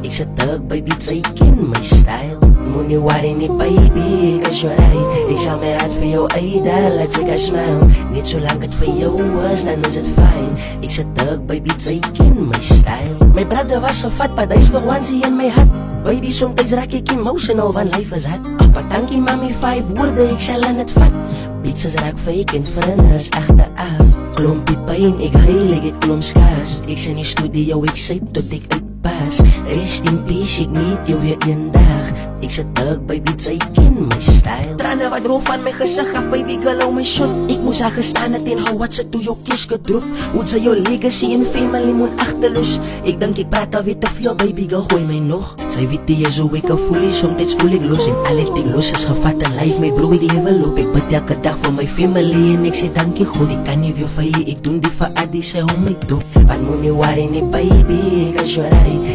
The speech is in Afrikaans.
Ik sa tug, baby, sy ken my style. Moenie worry nie, baby, ek is jou rij. Ik sal my hart vir jou uitdeel, laat sy ka smile. Net solang het vir jou is, dan is het fine. Ik sa tug, baby, sy ken my style. My brother was gevat, but hy's nog onesie in my hart. Baby, somtijds raak ek emotional, want life is hard. Papa, dankie mami, 5 woorde, ek sal aan het vat. Pizzas raak fake en vrienders achteraf. Klompie pijn, ek huil, ek het klomp skaars. Ek sien die studio, ek syp tot ek uitpas. Rest in peace, ek meet jou weer een dag. Ek sit tug, baby, sy ken my style. Trane wat droog van my gesig af, baby, girl, hou my shot. Ek moes haar gestaan het en hou wat sy toe jou kies gedroep. Hoe sy jou legacy en family moet achterloos. Ek dink ek praat alweer te veel, baby, girl, gooi my nog. Sy weet die is hoe ek al voel, somtijds voel ek los. En al het ek los is gevat in life, my bro, ek level op. Ek bid elke dag vir my family en ek sê dankie God. Ek kan nie weer vir jy, ek doen die vir Adi, sy hou my dop. Wat moet nie worry nie, baby, ek is jou rij.